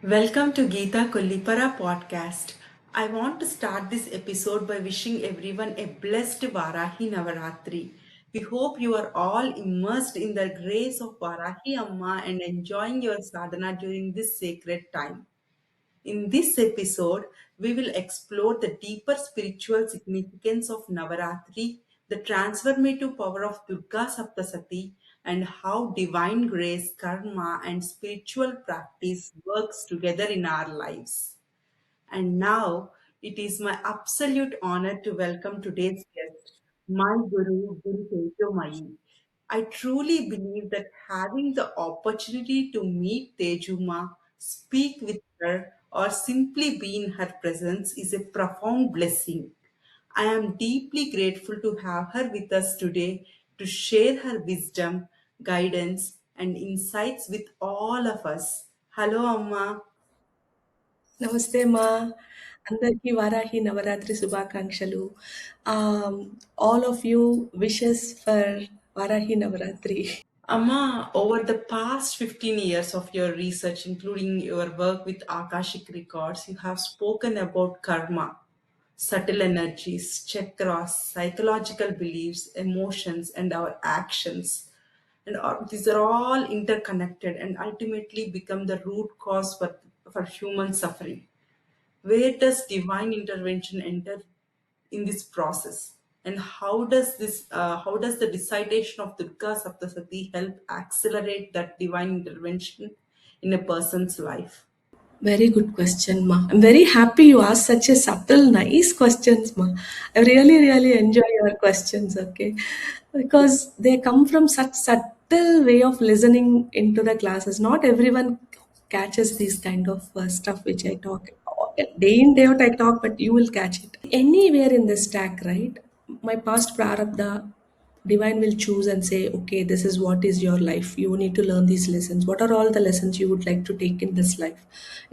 Welcome to Geeta Kollipara podcast. I want to start this episode by wishing everyone a blessed Varahi Navaratri. We hope you are all immersed in the grace of Varahi Amma and enjoying your sadhana during this sacred time. In this episode, we will explore the deeper spiritual significance of Navaratri, the transformative power of Durga SaptaShati, and how divine grace, karma, and spiritual practice works together in our lives. And now it is my absolute honor to welcome today's guest, my GuruTejomayi. I truly believe that having the opportunity to meet Tejuma, speak with her, or simply be in her presence is a profound blessing. I am deeply grateful to have her with us today to share her wisdom, guidance, and insights with all of us. Hello, Amma. నమస్తే మా అందరికీ వారాహి నవరాత్రి శుభాకాంక్షలు. All of you wishes for Varahi Navaratri. Amma, over the past 15 years of your research, including your work with Akashic Records, you have spoken about karma, subtle energies, chakras, psychological beliefs, emotions, and our actions. And these are all interconnected and ultimately become the root cause for human suffering. Where does divine intervention enter in this process? And how does the recitation of Durga Saptasati help accelerate that divine intervention in a person's life? Very good question, ma. I'm very happy you asked such a subtle, nice questions, ma. I really, really enjoy your questions, okay? Because they come from such subtle way of listening into the classes. Not everyone catches these kind of stuff which I talk. Day in, day out I talk, but you will catch it. Anywhere in the stack, right? My past prarabdha, divine will choose and say, okay, this is what is your life. You need to learn these lessons. What are all the lessons you would like to take in this life?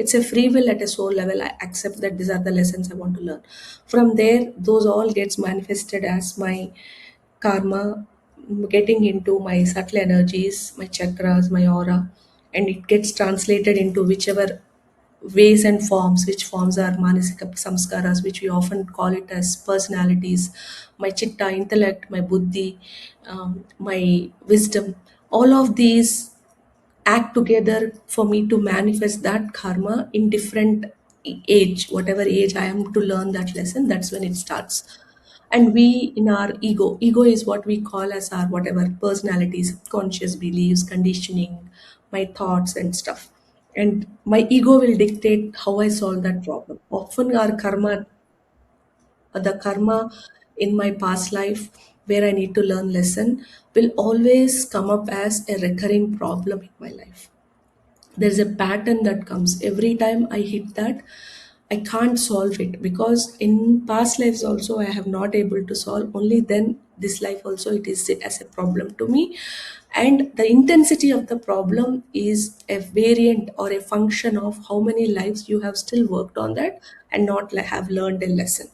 It's a free will at a soul level. I accept that these are the lessons I want to learn. From there, those all gets manifested as my karma, getting into my subtle energies, my chakras, my aura, and it gets translated into whichever ways and forms, which forms are manasika samskaras, which we often call it as personalities, my chitta, intellect, my buddhi, my wisdom. All of these act together for me to manifest that karma in different age, whatever age I am to learn that lesson, that's when it starts. And we in our ego is what we call as our whatever personalities, conscious beliefs, conditioning, my thoughts and stuff. And my ego will dictate how I solve that problem. Often our karma, the karma in my past life where I need to learn lesson will always come up as a recurring problem in my life. There's a pattern that comes every time I hit that. I can't solve it because in past lives also I have not able to solve. Only then this life also it is sit as a problem to me, and the intensity of the problem is a variant or a function of how many lives you have still worked on that and not have learned a lesson.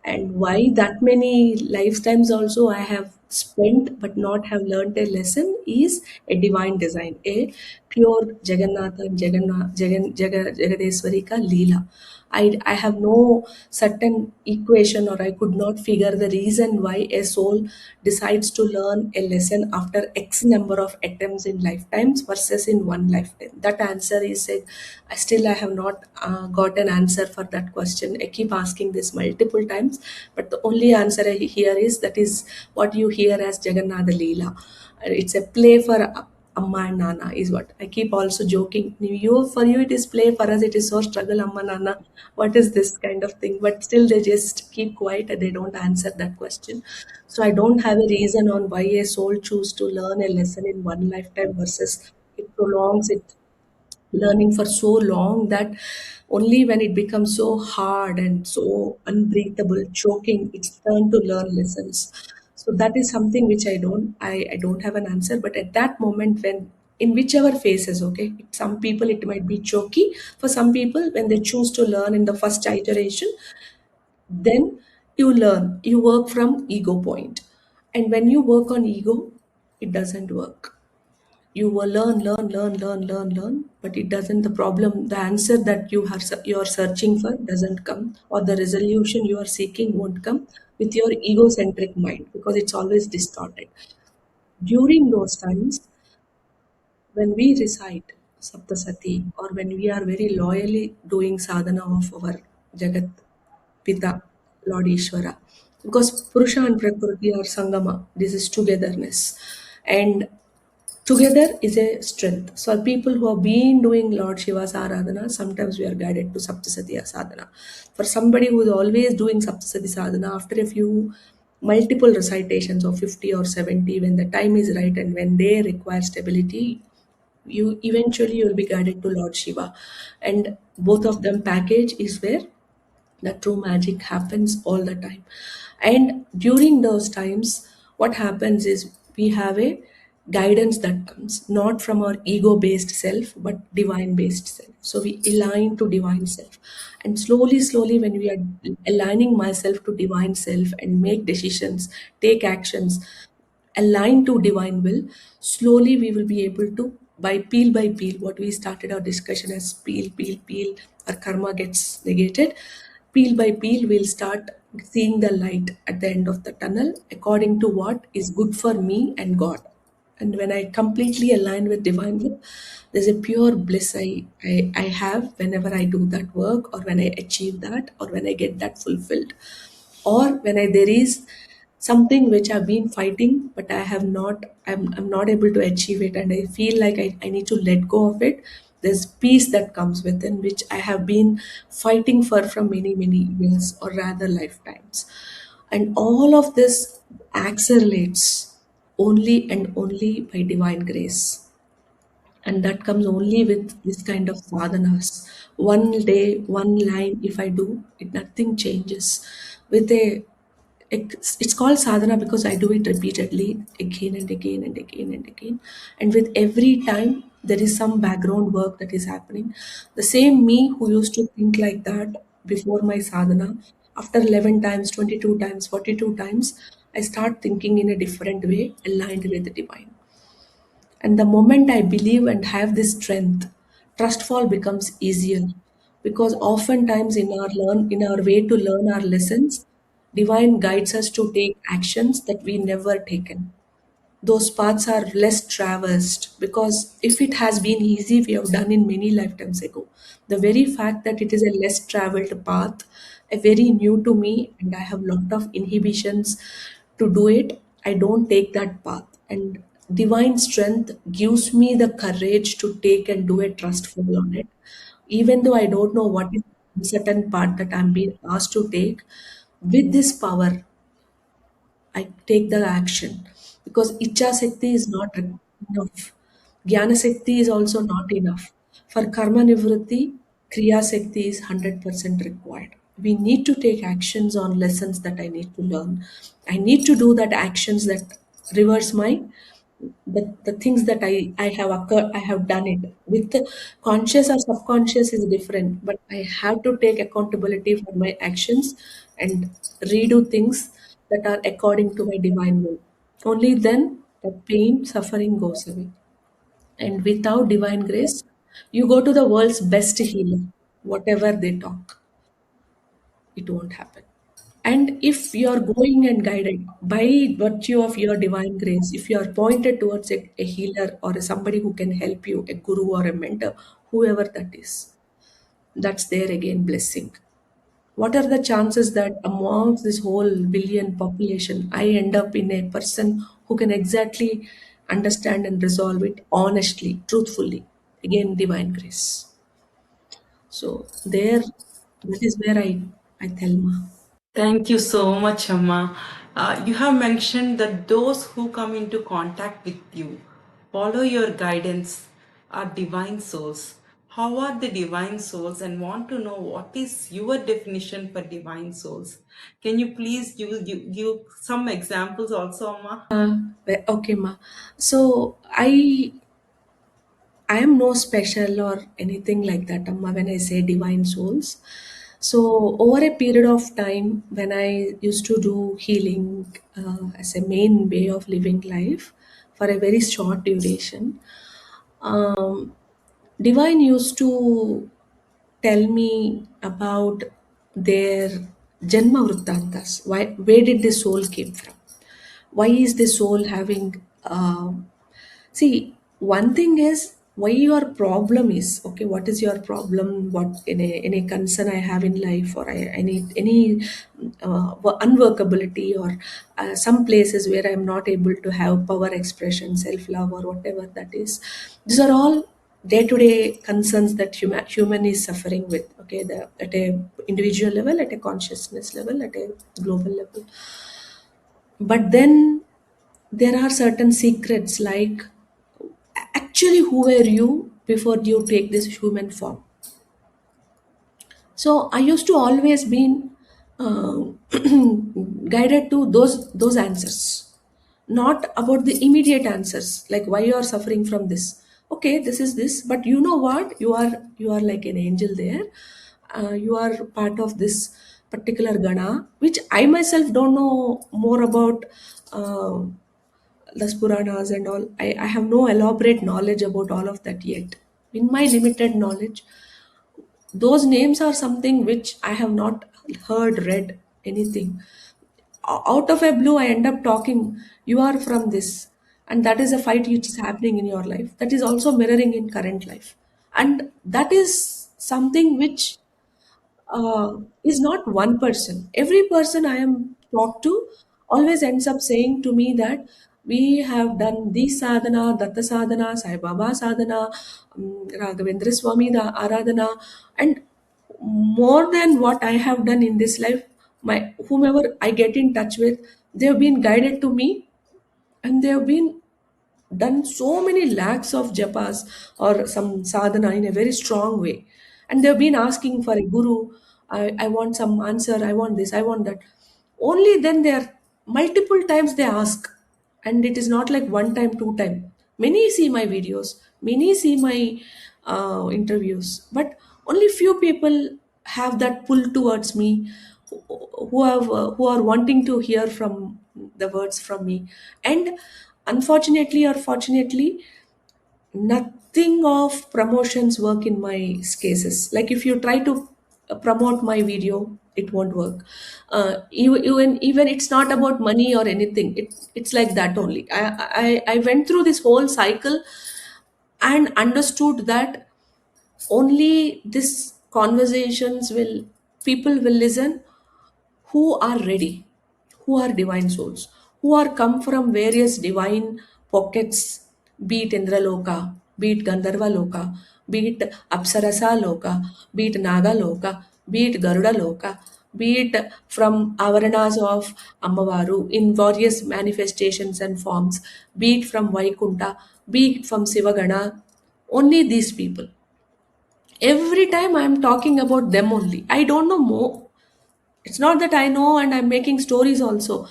And why that many lifetimes also I have spent but not have learned a lesson is a divine design, a pure Jagannatha and Jagadeswari ka Leela. I have no certain equation or I could not figure the reason why a soul decides to learn a lesson after X number of attempts in lifetimes versus in one lifetime. That answer is I have not got an answer for that question. I keep asking this multiple times, but the only answer I hear is that is what you hear as Jagannatha Leela. It's a play for Amma and Nana is what I keep also joking. You for you it is play, for us it is so struggle, Amma Nana. What is this kind of thing? But still they just keep quiet and they don't answer that question. So I don't have a reason on why a soul choose to learn a lesson in one lifetime versus it prolongs it learning for so long that only when it becomes so hard and so unbreathable, choking, it's turned to learn lessons. So that is something which I don't have an answer. But at that moment when in whichever phases, okay, some people it might be choky. For some people, when they choose to learn in the first iteration, then you learn, you work from ego point. And when you work on ego, it doesn't work. you will learn, but it doesn't. The problem, the answer that you are searching for doesn't come, or the resolution you are seeking won't come with your egocentric mind, because it's always distorted. During those times, when we recite Saptasati, or when we are very loyally doing sadhana of our Jagat Pita, Lord Ishvara, because Purusha and Prakriti are Sangama, this is togetherness. And together is a strength. So people who have been doing Lord Shiva's Aradhana, sometimes we are guided to Saptasati Sadhana. For somebody who is always doing Saptasati Sadhana, after a few multiple recitations of 50 or 70, when the time is right and when they require stability, you eventually you'll be guided to Lord Shiva. And both of them package is where the true magic happens all the time. And during those times, what happens is we have a guidance that comes not from our ego based self but divine based self. So we align to divine self, and slowly when we are aligning myself to divine self and make decisions, take actions aligned to divine will, slowly we will be able to, by peel, what we started our discussion as peel, our karma gets negated. Peel by peel, we'll start seeing the light at the end of the tunnel according to what is good for me and God. And when I completely align with divine will, there's a pure bliss I have whenever I do that work, or when I achieve that, or when I get that fulfilled, or when there is something which I've been fighting but I'm not able to achieve it, and I feel like I need to let go of it. There's peace that comes within, which I have been fighting for from many years, or rather lifetimes. And all of this accelerates only and only by divine grace, and that comes only with this kind of sadhanas. One day, one line, if I do it, nothing changes. With a it's called sadhana because I do it repeatedly, again and again and again and again, and with every time there is some background work that is happening. The same me who used to think like that before my sadhana, after 11 times, 22 times, 42 times, I start thinking in a different way, aligned with the divine. And the moment I believe and have this strength, trust fall becomes easier, because oftentimes in our way to learn our lessons, divine guides us to take actions that we never taken. Those paths are less traversed, because if it has been easy, we have done in many lifetimes ago. The very fact that it is a less traveled path, a very new to me, and I have lot of inhibitions to do it, I don't take that path. And divine strength gives me the courage to take and do a trustful on it, even though I don't know what is the certain part that I'm being asked to take. With this power, I take the action, because Icha Shakti is not enough. Jnana Shakti is also not enough. For Karma Nivritti, Kriya Shakti is 100% required. We need to take actions on lessons that I need to learn. I need to do that actions that reverse my the things that I have occurred, I have done it. With the conscious or subconscious is different, but I have to take accountability for my actions and redo things that are according to my divine will. Only then the pain, suffering goes away. And without divine grace, you go to the world's best healer. Whatever they talk, it won't happen. And if you are going and guided by virtue of your divine grace, if you are pointed towards a healer or somebody who can help you, a guru or a mentor, whoever that is, that's there again blessing. What are the chances that amongst this whole billion population, I end up in a person who can exactly understand and resolve it honestly, truthfully? Again, divine grace. So there, that is where I tell ma. Thank you so much, Amma. You have mentioned that those who come into contact with you, follow your guidance, are divine souls. How are the divine souls, and want to know what is your definition for divine souls? Can you please give some examples also, Amma? Okay, ma. So I am no special or anything like that, Amma, when I say divine souls. So over a period of time, when I used to do healing as a main way of living life for a very short duration, Um, Divine used to tell me about their Janma Vrittantas. Where did the soul came from? Why is the soul having see, one thing is why your problem is okay. What is your problem? What any concern I have in life, or any unworkability, or some places where I am not able to have power expression, self love, or whatever that is. These are all day-to-day concerns that human is suffering with. Okay, at a individual level, at a consciousness level, at a global level. But then there are certain secrets like actually who were you before you take this human form. So I used to always been uh, guided to those answers, not about the immediate answers like why you are suffering from this. Okay, this is this, but you know what, you are like an angel there. You are part of this particular gana, which I myself don't know more about. uh, the Puranas and all. I have no elaborate knowledge about all of that yet. In my limited knowledge, those names are something which I have not heard, read anything. Out of a blue, I end up talking, you are from this. And that is a fight which is happening in your life. That is also mirroring in current life. And that is something which is not one person. Every person I am talked to always ends up saying to me that we have done this sadhana, Datta sadhana, Sai Baba sadhana, Raghavendra Swami the Aradhana, and more than what I have done in this life, my whomever I get in touch with, they have been guided to me, and they have been done so many lakhs of japas or some sadhana in a very strong way, and they've been asking for a guru. I want some answer, I want this, I want that. Only then they are multiple times they ask, and it is not like one time, two time. Many see my videos, many see my interviews, but only few people have that pull towards me, who are wanting to hear from the words from me. And unfortunately or fortunately, nothing of promotions work in my cases. Like if you try to promote my video, it won't work. Even it's not about money or anything. It's like that only. I went through this whole cycle and understood that only this conversations will people will listen who are ready, who are divine souls, who are come from various divine pockets, be it Indraloka, be it Gandharva Loka, be it Apsarasa Loka, be it Naga Loka, be it Garuda Loka, be it from Avaranas of Ammavaru in various manifestations and forms, be it from Vaikunta, be it from Sivagana, only these people. Every time I'm talking about them only. I don't know more. It's not that I know and I'm making stories also.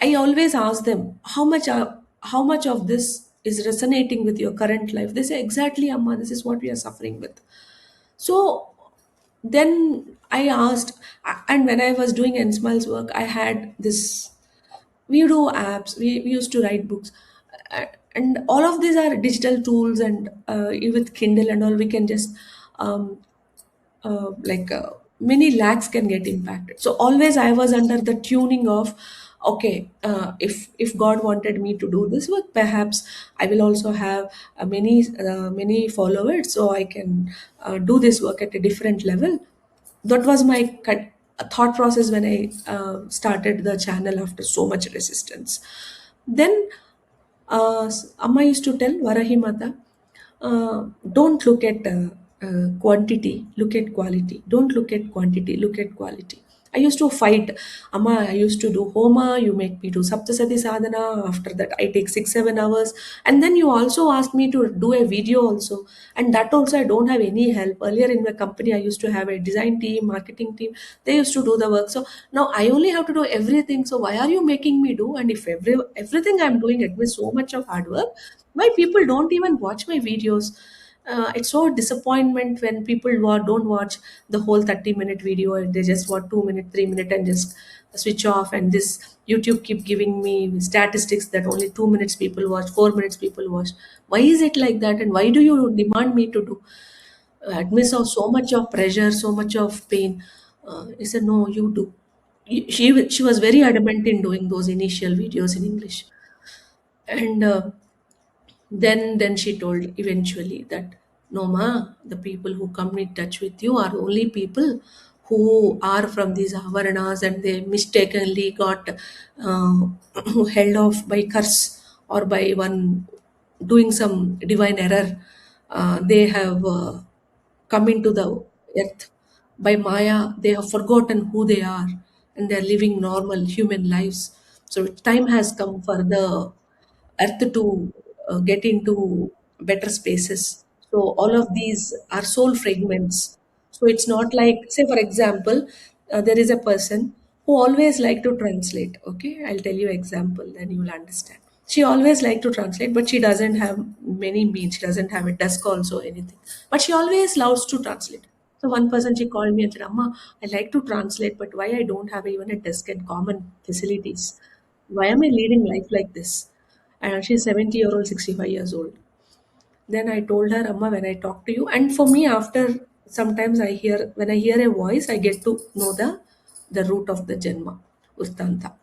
I always ask them how much of this is resonating with your current life. They say exactly, Amma, this is what we are suffering with. So then I asked, and when I was doing Ensmile's work, I had this. We do apps. We used to write books, and all of these are digital tools. And with Kindle and all, we can just um, like many lakhs can get impacted. So always I was under the tuning of okay, if God wanted me to do this work, perhaps I will also have many followers, so I can do this work at a different level. That was my thought process when I started the channel after so much resistance. Then Amma used to tell Varahi Mata, don't look at quantity, look at quality. Don't look at quantity, look at quality. I used to fight. Amma, I used to do homa, you make me do SaptaShati sadhana. After that, I take 6 7 hours. And then you also asked me to do a video also. And that also, I don't have any help. Earlier in my company, I used to have a design team, marketing team. They used to do the work. So now I only have to do everything. So why are you making me do? And if everything I'm doing it with so much of hard work, why people don't even watch my videos? It's so disappointment when people don't watch the whole 30-minute video, and they just watch 2 minute 3 minute and just switch off. And this YouTube keep giving me statistics that only 2 minutes people watch, 4 minutes people watch. Why is it like that, and why do you demand me to do admit of so much of pressure, so much of pain? He said, no, you do. She was very adamant in doing those initial videos in English. And then she told eventually that, no ma, the people who come in touch with you are only people who are from these avaranas, and they mistakenly got uh, held off by curse or by one doing some divine error. They have come into the earth by Maya. They have forgotten who they are, and they're living normal human lives. So time has come for the earth to get into better spaces. So all of these are soul fragments. So it's not like, say, for example, there is a person who always like to translate. Okay, I'll tell you example, then you will understand. She always like to translate, but she doesn't have many means. She doesn't have a desk also, anything. But she always loves to translate. So one person, she called me and said, Amma, I like to translate, but why I don't have even a desk and common facilities? Why am I leading life like this? And she's 70-year-old, 65 years old. Then I told her, Amma, when I talk to you, and for me, after sometimes when I hear a voice, I get to know the root of the Janma, Urtanta.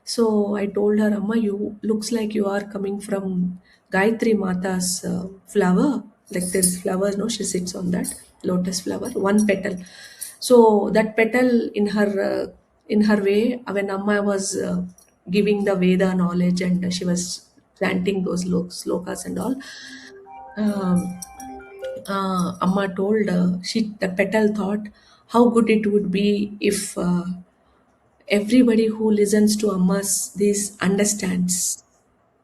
So I told her, Amma, you looks like you are coming from Gayatri Mata's flower. Like there's flowers, no? She sits on that lotus flower, one petal. So that petal in her way, when Amma was giving the Veda knowledge, and she was chanting those slokas and all, um, Amma told, the petal thought how good it would be if everybody who listens to Amma's this understands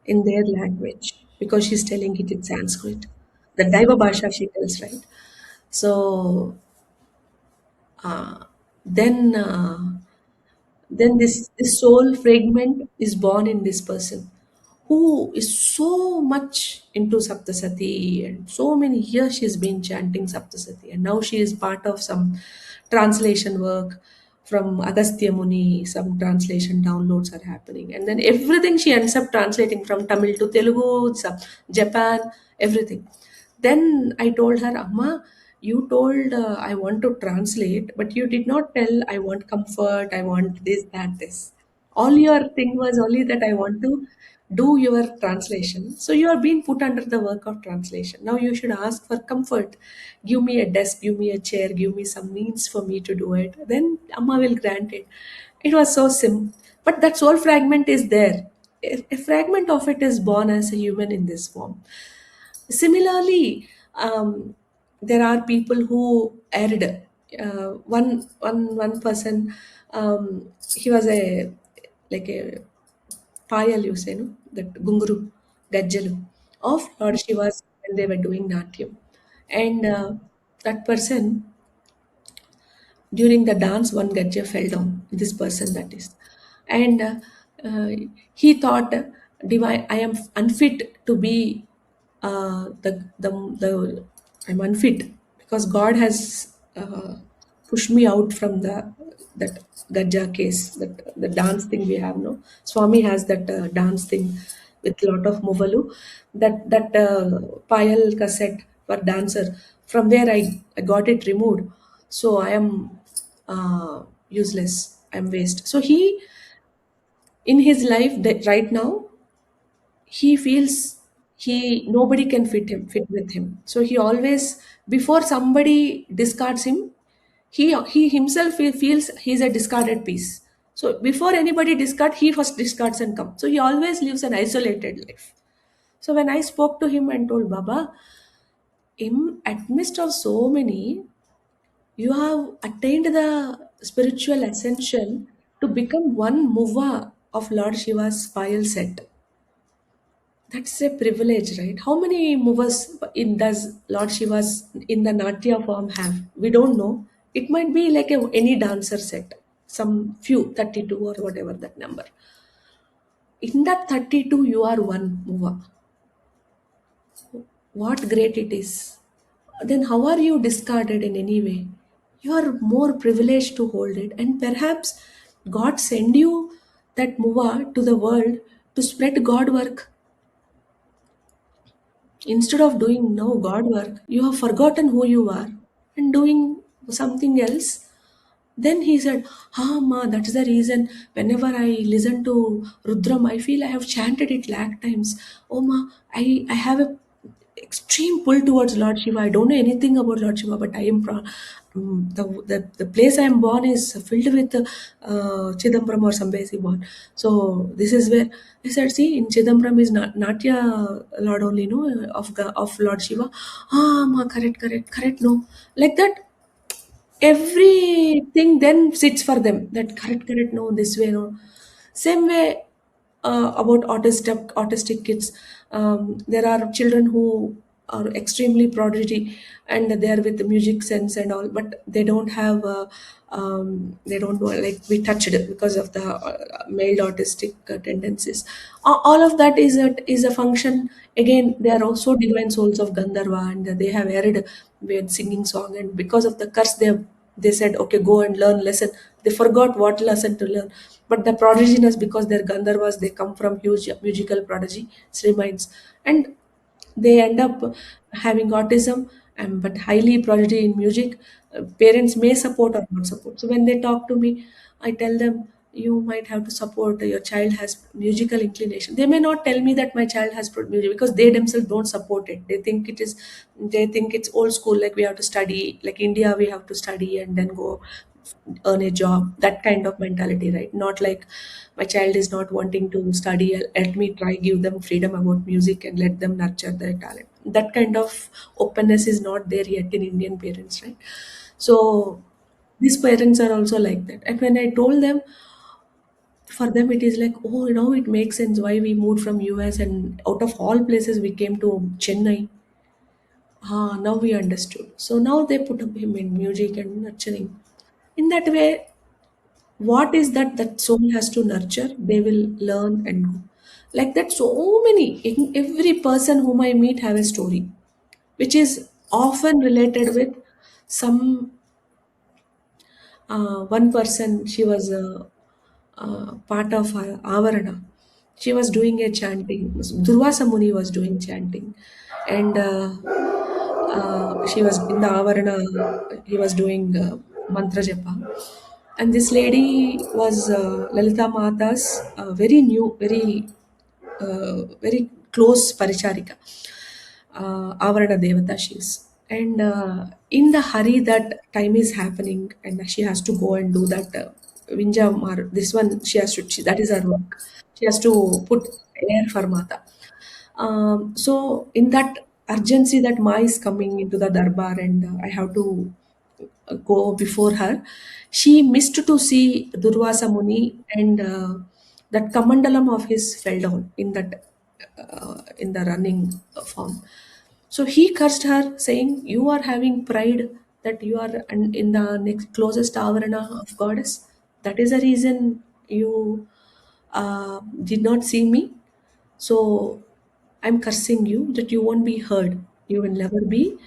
in their language, because she's telling it in Sanskrit. The Daiva Bhasha she tells, right? So uh, then then this soul fragment is born in this person who is so much into Saptasati, and so many years she's been chanting Saptasati, and now she is part of some translation work from Agastya Muni. Some translation downloads are happening, and then everything she ends up translating from Tamil to Telugu, Japan, everything. Then I told her, Amma, you told I want to translate, but you did not tell I want comfort, I want this, that, this. All your thing was only that I want to do your translation. So you are being put under the work of translation. Now you should ask for comfort. Give me a desk, give me a chair, give me some means for me to do it. Then Amma will grant it. It was so simple. But that soul fragment is there. A fragment of it is born as a human in this form. Similarly, there are people who erred. One person, he was a like a payal, you say, no? That gunguru, gajjalu of Lord Shiva's when they were doing natyam. And that person, during the dance, one gajja fell down. This person, that is, and uh, he thought, "Divine, I am unfit to be the I'm unfit because God has pushed me out from that gajja case, that the dance thing we have. No, Swami has that dance thing with lot of muvalu, that payal cassette for dancer. From there, I got it removed, so I am useless. I'm waste. So he, in his life that right now, he feels he nobody can fit with him. So he always, before somebody discards him, he himself feels he's a discarded piece. So before anybody discard, he first discards and come. So he always lives an isolated life. So when I spoke to him and told, Baba, in at midst of so many, you have attained the spiritual ascension to become one muva of Lord Shiva's file set. That's a privilege, right? How many movers in does Lord Shiva's in the Natya form have? We don't know. It might be like any dancer set, some few, 32 or whatever that number. In that 32, you are one mover. What great it is. then how are you discarded in any way? You are more privileged to hold it, and perhaps God send you that muva to the world to spread God work. Instead of doing no God work, you have forgotten who you are and doing something else. Then he said, ah, ma, that's the reason whenever I listen to Rudram, I feel I have chanted it lakh times. Oh, ma, I have a extreme pull towards Lord Shiva. I don't know anything about Lord Shiva, but I am the place I am born is filled with Chidambaram or Sambesi born. So this is where I said, see, in Chidambaram is not Natya Lord only, no, of Lord Shiva. Ah, ma, correct, correct, correct, no, like that everything then sits for them, that correct, correct, no, this way, no. Same way about autistic kids. There are children who are extremely prodigy and they are with the music sense and all, but they don't have they don't know, like we touched because of the male autistic tendencies. All of that is a function. Again, they are also divine souls of Gandharva, and they have heard with singing song, and because of the curse they said, okay, go and learn lesson. They forgot what lesson to learn. But the prodigiousness, because they're Gandharvas, they come from huge musical prodigy, Sriminds, and they end up having autism, but highly prodigy in music. Parents may support or not support. So when they talk to me, I tell them, you might have to support, your child has musical inclination. They may not tell me that my child has music, because they themselves don't support it. They think it's old school, like we have to study, like India, we have to study and then go earn a job, that kind of mentality, right? Not like my child is not wanting to study, let me try give them freedom about music and let them nurture their talent. That kind of openness is not there yet in Indian parents, right? So these parents are also like that, and when I told them, for them it is like, oh, now it makes sense why we moved from US and out of all places we came to Chennai. Ah, now we understood. So now they put up him in music and nurturing. In that way, what is that soul has to nurture, they will learn and go. Like that, so many, every person whom I meet have a story which is often related with some. One person, she was part of Avarana. She was doing a chanting. Durvasa Muni was doing chanting, and she was in the Avarana. He was doing mantra japa, and this lady was Lalita Mata's very new, very close paricharika, Avarana Devata she is. And in the hurry that time is happening, and she has to go and do that Vinja Mar, this one she has to, that is her work. She has to put air for Mata. So in that urgency that Ma is coming into the darbar, and I have to go before her, she missed to see Durvasa Muni, and that kamandalam of his fell down in the running form. So he cursed her, saying, "You are having pride that you are in the next closest avarana of goddess. That is the reason you did not see me. So I'm cursing you that you won't be heard. You will never be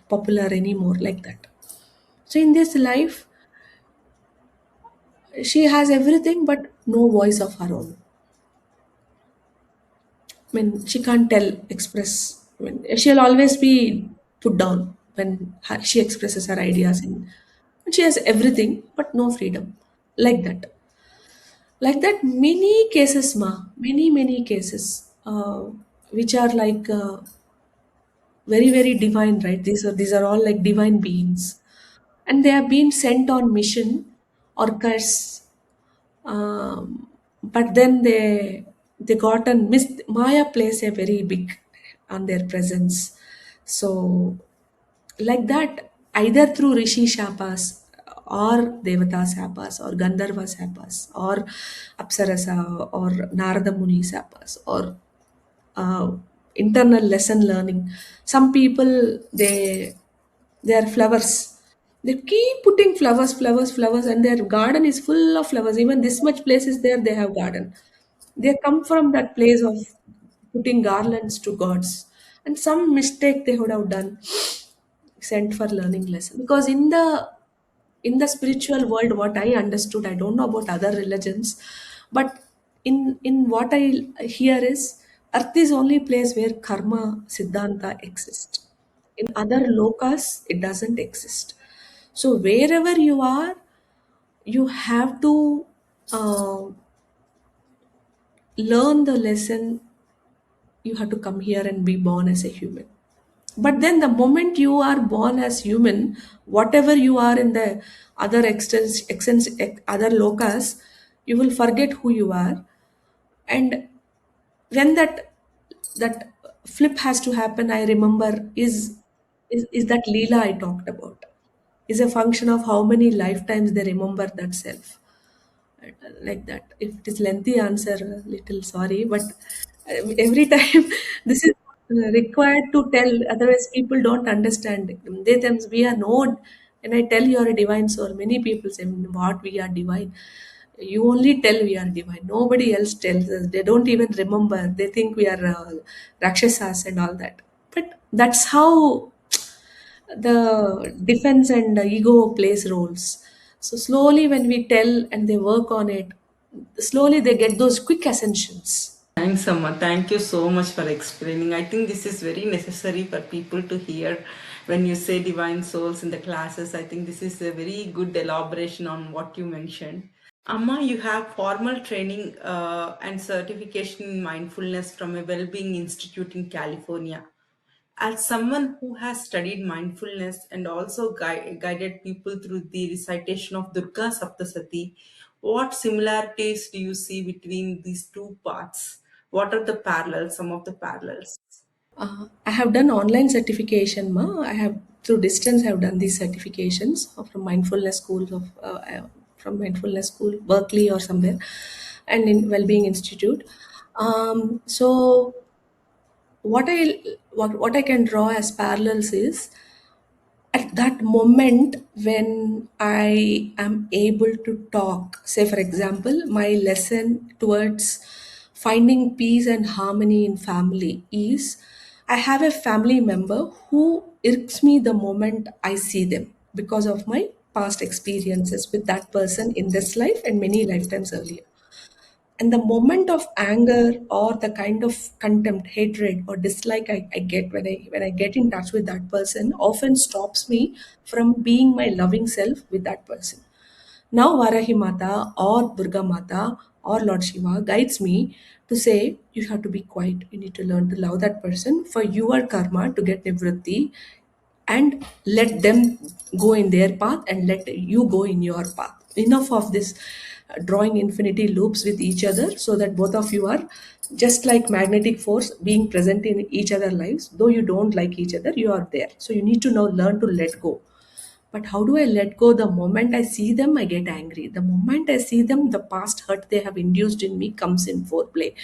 popular anymore like that." So in this life, she has everything but no voice of her own. I mean, she can't express. I mean, she'll always be put down when she expresses her ideas. And she has everything but no freedom. Like that. Like that, many cases, ma. Many cases, which are like very, very divine, right? These are all like divine beings. And they have been sent on mission or curse, but then they got and missed. Maya plays a very big on their presence. So like that, either through Rishi Shapas or Devata Sapas or Gandharva Sapas or Apsarasa or Narada Muni Sapas or uh, internal lesson learning. Some people, they are flowers. They keep putting flowers, and their garden is full of flowers. Even this much place is there, they have garden. They come from that place of putting garlands to gods. And some mistake they would have done. sent for learning lesson. Because in the spiritual world, what I understood, I don't know about other religions, but in what I hear is earth is only place where karma siddhanta exists. In other lokas it doesn't exist. So wherever you are, you have to uh, learn the lesson. You have to come here and be born as a human. But then the moment you are born as human, whatever you are in the other lokas, you will forget who you are. And when that flip has to happen, I remember is that Leela I talked about. Is a function of how many lifetimes they remember that self, like that. If it is lengthy answer, a little sorry, but every time this is required to tell, otherwise people don't understand. They themselves, we are known, and I tell you are a divine soul. Many people say, what, we are divine? You only tell we are divine. Nobody else tells us. They don't even remember. They think we are rakshasas and all that. But that's how the defense and the ego plays roles. So slowly, when we tell and they work on it, slowly they get those quick ascensions. Thanks, Amma. Thank you so much for explaining. I think this is very necessary for people to hear when you say divine souls in the classes. I think this is a very good elaboration on what you mentioned. Amma, you have formal training and certification in mindfulness from a well-being institute in California. As someone who has studied mindfulness and also guided people through the recitation of Durga SaptaShati, what similarities do you see between these two paths? What are the parallels, some of the parallels? I have done online certification, ma. I have through distance. I have done these certifications from mindfulness schools from mindfulness school, Berkeley or somewhere, and in Wellbeing Institute. So what I can draw as parallels is at that moment when I am able to talk. Say, for example, my lesson towards finding peace and harmony in family is I have a family member who irks me the moment I see them because of my past experiences with that person in this life and many lifetimes earlier. And the moment of anger or the kind of contempt, hatred, or dislike I get when I get in touch with that person often stops me from being my loving self with that person. Now Varahi Mata or Durga Mata or Lord Shiva guides me to say, you have to be quiet. You need to learn to love that person for your karma to get nivritti, and let them go in their path and let you go in your path. Enough of this drawing infinity loops with each other, so that both of you are just like magnetic force being present in each other's lives. Though you don't like each other, you are there. So you need to now learn to let go. But how do I let go? The moment I see them, I get angry. The moment I see them, the past hurt they have induced in me comes in foreplay.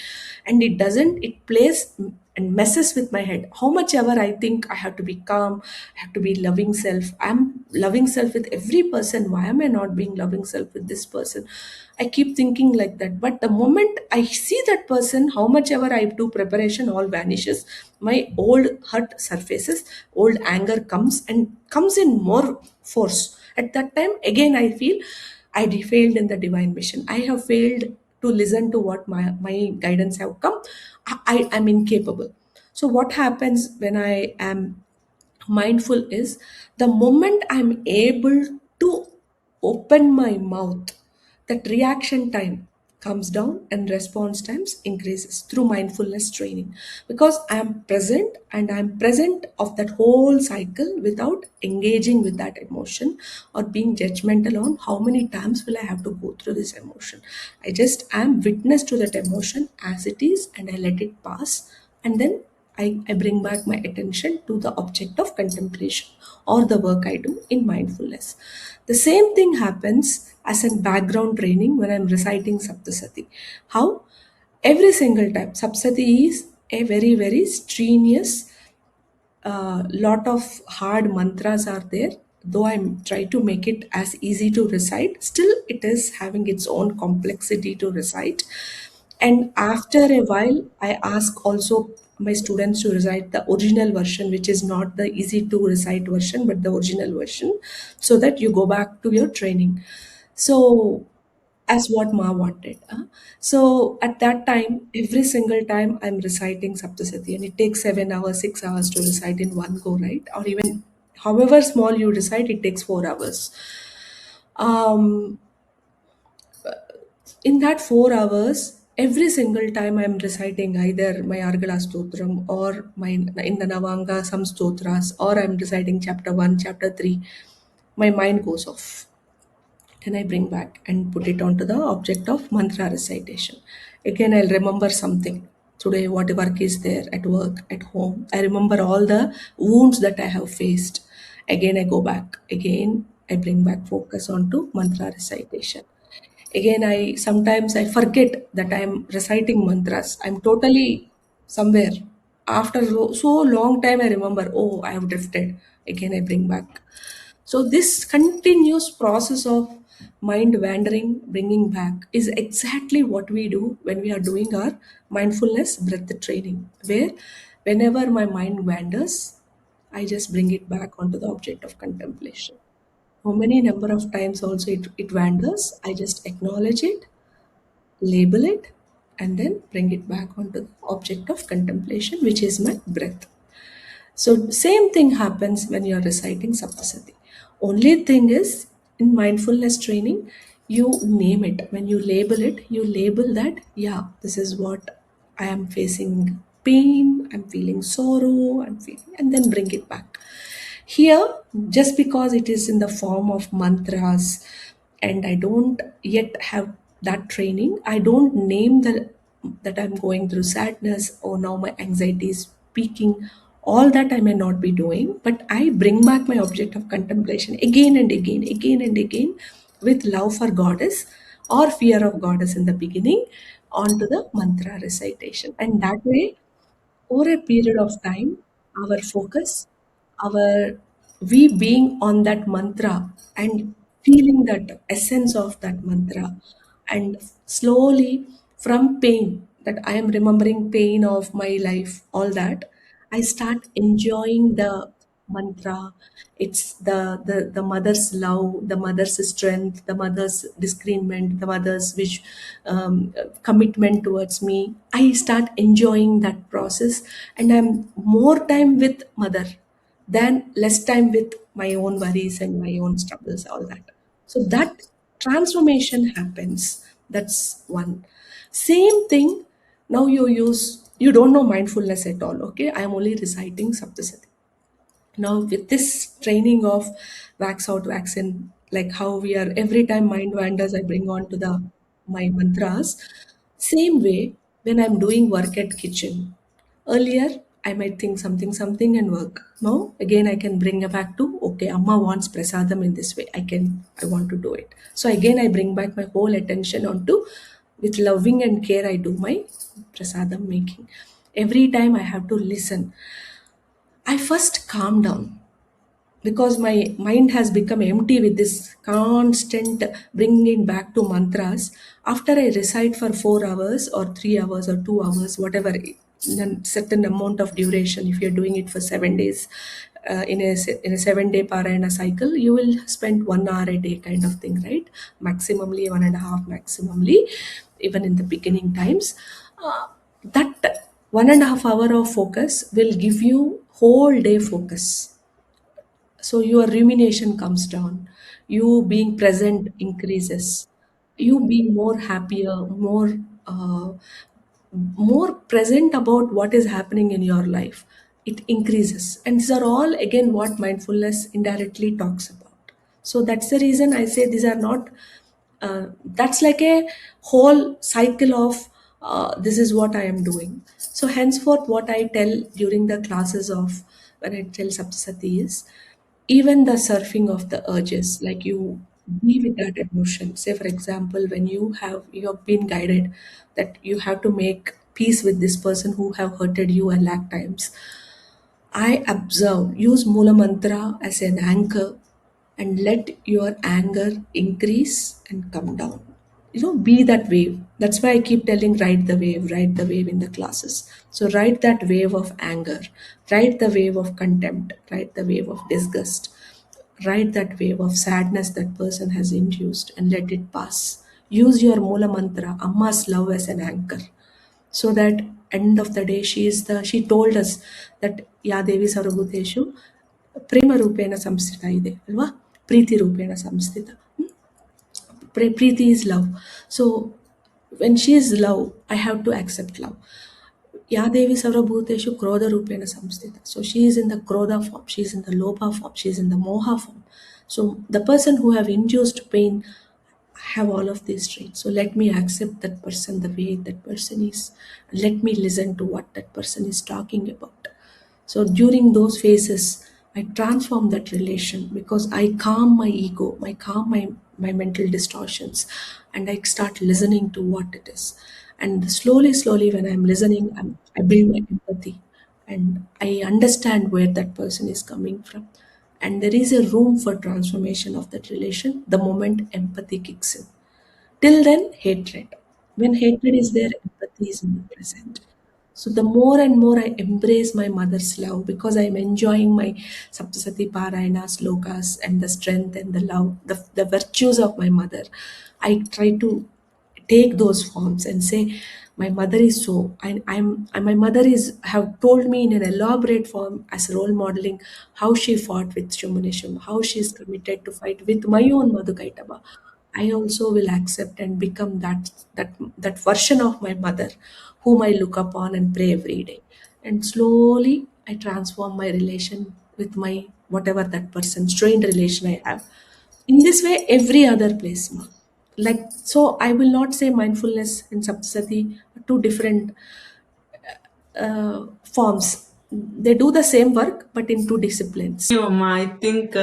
And it plays and messes with my head. How much ever I think I have to be calm, I have to be loving self. I'm loving self with every person. Why am I not being loving self with this person? I keep thinking like that. But the moment I see that person, how much ever I do preparation, all vanishes. My old hurt surfaces, old anger comes in more force. At that time, again, I feel failed in the divine mission. I have failed to listen to what my guidance have come. I am incapable. So what happens when I am mindful is the moment I'm able to open my mouth, that reaction time comes down and response times increases through mindfulness training, because I'm present and I'm present of that whole cycle without engaging with that emotion or being judgmental on how many times will I have to go through this emotion. I just am witness to that emotion as it is and I let it pass, and then I bring back my attention to the object of contemplation or the work I do in mindfulness. The same thing happens as a background training when I'm reciting Saptasati. How? Every single time. Saptasati is a very, very strenuous, lot of hard mantras are there. Though I'm trying to make it as easy to recite, still it is having its own complexity to recite. And after a while, I ask also my students to recite the original version, which is not the easy to recite version, but the original version, so that you go back to your training. So, as what Ma wanted. So at that time, every single time I'm reciting Saptasati, and it takes 7 hours, 6 hours to recite in one go, right? Or even however small you recite, it takes 4 hours. Um, in that 4 hours, every single time I'm reciting either my Argala Stotram or my in the Navanga some stotras, or I'm reciting chapter 1, chapter 3, my mind goes off. Then I bring back and put it onto the object of mantra recitation. Again, I'll remember something. Today, what work is there at work, at home. I remember all the wounds that I have faced. Again, I go back. Again, I bring back focus onto mantra recitation. Again, I sometimes I forget that I am reciting mantras. I'm totally somewhere. After so long time, I remember, oh, I have drifted. Again, I bring back. So this continuous process of mind wandering, bringing back, is exactly what we do when we are doing our mindfulness breath training, where whenever my mind wanders, I just bring it back onto the object of contemplation. How many number of times also it wanders, I just acknowledge it, label it, and then bring it back onto the object of contemplation, which is my breath. So same thing happens when you're reciting Saptasati. Only thing is, in mindfulness training, you name it. When you label it, you label that, yeah, this is what I am facing pain, I'm feeling sorrow, I'm feeling, and then bring it back. Here, just because it is in the form of mantras and I don't yet have that training, I don't name the that I'm going through sadness or now my anxiety is peaking. All that I may not be doing, but I bring back my object of contemplation again and again, again and again, with love for goddess or fear of goddess in the beginning, onto the mantra recitation. And that way, over a period of time, our focus, our we being on that mantra and feeling that essence of that mantra, and slowly from pain, that I am remembering pain of my life, all that, I start enjoying the mantra. It's the mother's love, the mother's strength, the mother's discernment, the mother's which commitment towards me. I start enjoying that process, and I'm more time with mother than less time with my own worries and my own struggles, all that. So that transformation happens. That's one. Same thing. Now you don't know mindfulness at all. Okay, I am only reciting Saptasati. Now with this training of wax out, wax in, like how we are every time mind wanders, I bring on to the my mantras. Same way, when I'm doing work at kitchen, earlier I might think something and work. Now again I can bring it back to, okay, Amma wants prasadam in this way. I want to do it. So again I bring back my whole attention onto, with loving and care I do my prasadam making. Every time I have to listen. I first calm down because my mind has become empty with this constant bringing back to mantras. After I recite for 4 hours or 3 hours or 2 hours, whatever, in a certain amount of duration, if you're doing it for 7 days, in a 7 day parayana cycle, you will spend 1 hour a day kind of thing, right? Maximally 1.5, maximally, even in the beginning times. That 1.5 hour of focus will give you whole day focus, so your rumination comes down, you being present increases, you being more happier, uh, more present about what is happening in your life, it increases. And these are all again what mindfulness indirectly talks about. So that's the reason I say these are not, that's like a whole cycle of, this is what I am doing. So henceforth, what I tell during the classes of, when I tell Saptasati is, even the surfing of the urges, like you be with that emotion. Say for example, when you have been guided that you have to make peace with this person who have hurted you a lakh times. I observe, use Mula Mantra as an anchor and let your anger increase and come down. be that wave. That's why I keep telling, ride the wave in the classes. So ride that wave of anger, ride the wave of contempt, ride the wave of disgust, ride that wave of sadness that person has induced, and let it pass. Use your mula mantra, Amma's love, as an anchor, so that end of the day she told us that ya devi sarvabhuteshu prema rupena samsthita ide alva, ಪ್ರೀತಿ ರೂಪೇಣ ಸಂಸ್ಥಿತ. Preeti is love. So when she is love, I have to accept love. Yadevi Sarvabhuteshu Krodha Rupena Samstita. So she is in the Krodha form, she is in the Lobha form, she is in the Moha form. So the person who have induced pain have all of these traits. So let me accept that person the way that person is. Let me listen to what that person is talking about. So during those phases, I transform that relation because I calm my ego, my mental distortions, and I start listening to what it is. And slowly, slowly, when I'm listening, I build my empathy and I understand where that person is coming from. And there is a room for transformation of that relation the moment empathy kicks in. Till then, hatred. When hatred is there, empathy is not present. So the more and more I embrace my mother's love because I'm enjoying my SaptaShati Parayana slokas and the strength and the love, the virtues of my mother, I try to take those forms and say, my mother is so, and my mother is have told me in an elaborate form as role modeling how she fought with Shumanisham, how she is committed to fight with my own Madhukaitaba. I also will accept and become that version of my mother whom I look upon and pray every day. And slowly I transform my relation with my whatever that person, strained relation I have. In this way, every other place, ma. Like so I will not say mindfulness and Saptasati are two different forms. They do the same work but in two disciplines. Yoma, I think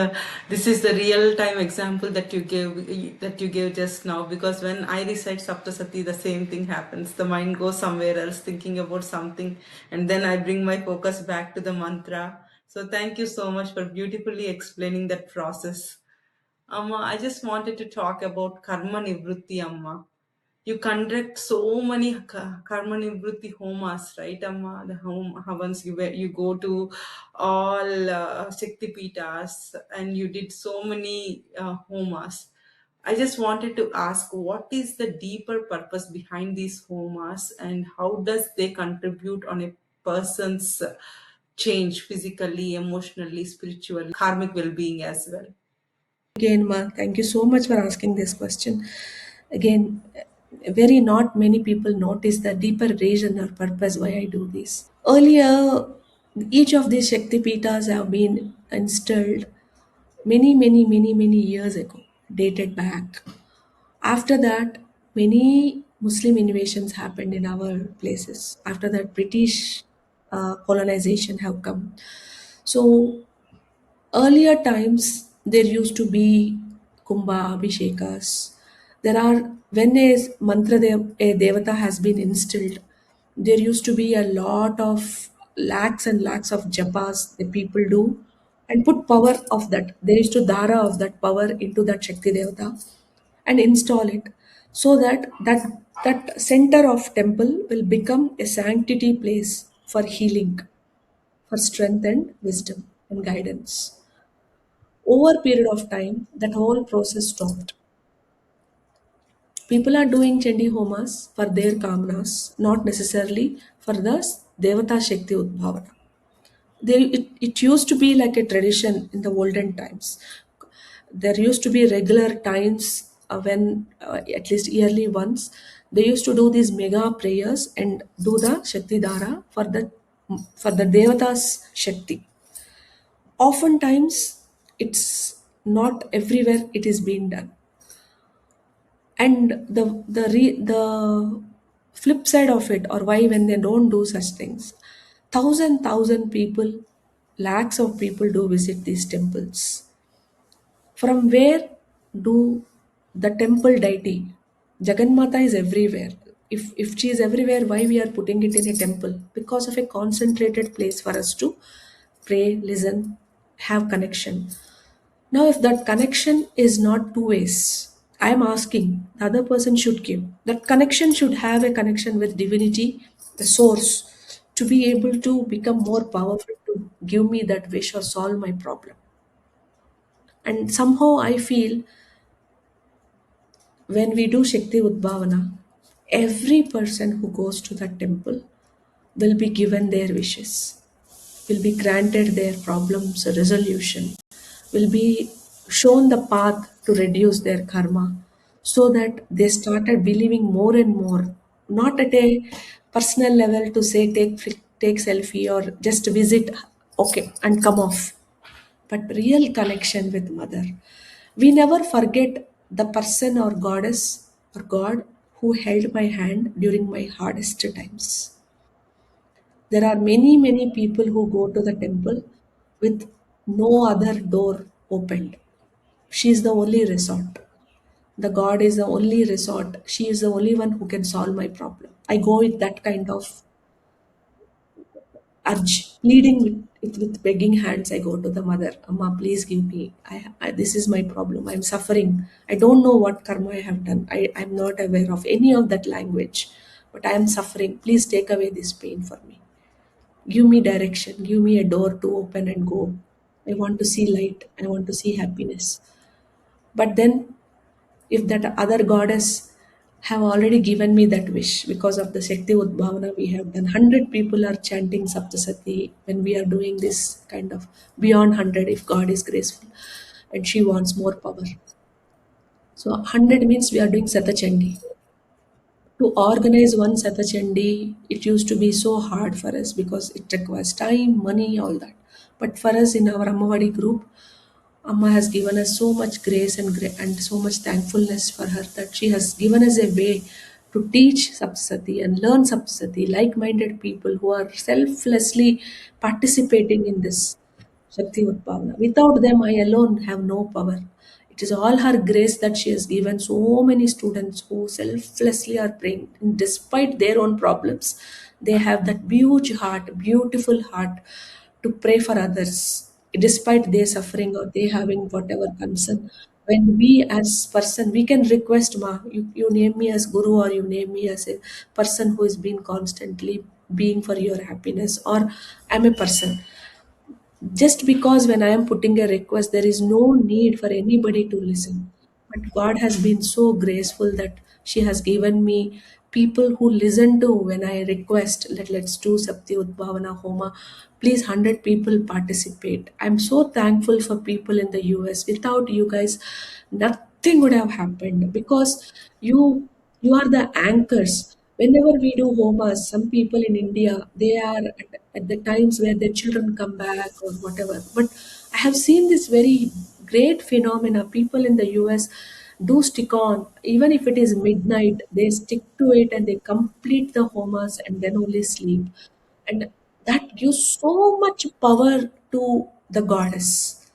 this is the real time example that you gave just now, because when I recite Saptasati, the same thing happens. The mind goes somewhere else thinking about something, and then I bring my focus back to the mantra. So thank you so much for beautifully explaining that process. Amma, I just wanted to talk about karma nivrutti, Amma. You conduct so many karma nivrutti homas, right, Amma? The home havans, you go to all Shakti Pitas and you did so many homas. I just wanted to ask, what is the deeper purpose behind these homas and how does they contribute on a person's change physically, emotionally, spiritually, karmic well-being as well? Again, Ma, thank you so much for asking this question. Again, very not many people notice the deeper reason or purpose why I do this. Earlier, each of these Shakti Pitas have been installed many years ago, dated back. After that, many Muslim invasions happened in our places. After that, British colonization have come. So earlier times, there used to be Kumbha Abhishekas. There are, when a devata has been instilled, there used to be a lot of lakhs and lakhs of japas the people do and put power of that. They used to dara of that power into that Shakti Devata and install it so that that center of temple will become a sanctity place for healing, for strength and wisdom and guidance. Over a period of time, that whole process stopped. People are doing Chandi Homas for their kamnas, not necessarily for the Devata Shakti Udbhavana. It used to be like a tradition in the olden times. There used to be regular times when, at least yearly once, they used to do these mega prayers and do the Shakti Dara for the Devata's Shakti. Oftentimes, it's not everywhere it is being done. And the flip side of it, or why when they don't do such things, thousand people, lakhs of people do visit these temples. From where do the temple deity, Jagannatha is everywhere. If she is everywhere, why we are putting it in a temple? Because of a concentrated place for us to pray, listen, have connection. Now, if that connection is not two ways, I'm asking, the other person should give. That connection should have a connection with divinity, the source, to be able to become more powerful, to give me that wish or solve my problem. And somehow I feel when we do Shakti Udbhavana, every person who goes to that temple will be given their wishes, will be granted their problems resolution, will be shown the path to reduce their karma, so that they started believing more and more, not at a personal level to say take selfie or just visit, okay, and come off, but real connection with mother. We never forget the person or goddess or god who held my hand during my hardest times. There are many, many people who go to the temple with no other door opened. She is the only resort. The God is the only resort. She is the only one who can solve my problem. I go with that kind of urge, pleading with begging hands. I go to the mother, Amma, please give me. This is my problem. I'm suffering. I don't know what karma I have done. I'm not aware of any of that language, but I am suffering. Please take away this pain for me. Give me direction, give me a door to open and go. I want to see light, I want to see happiness. But then, if that other goddess have already given me that wish because of the Shakti Udbhavana we have done, 100 people are chanting SaptaShati when we are doing this kind of beyond 100 if God is graceful and she wants more power. So 100 means we are doing Satachandi. To organize one Satachandi, it used to be so hard for us because it requires time, money, all that. But for us in our Ammavadi group, Amma has given us so much grace and so much thankfulness for her that she has given us a way to teach Sapsati and learn Sapsati, like minded people who are selflessly participating in this Shakti Utpavana. Without them, I alone have no power. It is all her grace that she has given so many students who selflessly are praying. And despite their own problems, they have that huge heart, beautiful heart to pray for others, despite their suffering or they having whatever concern. When we as person, we can request, Ma, you name me as Guru or you name me as a person who has been constantly being for your happiness, or I'm a person, just because when I am putting a request, there is no need for anybody to listen. But God has been so graceful that she has given me people who listen to when I request, let's do Sapti Udbhavana Homa. Please, 100 people participate. I'm so thankful for people in the US. Without you guys, nothing would have happened because you are the anchors. Whenever we do homas, some people in India, they are at the times where their children come back or whatever. But I have seen this very great phenomena. People in the US do stick on, even if it is midnight, they stick to it and they complete the homas and then only sleep. And that gives so much power to the goddess.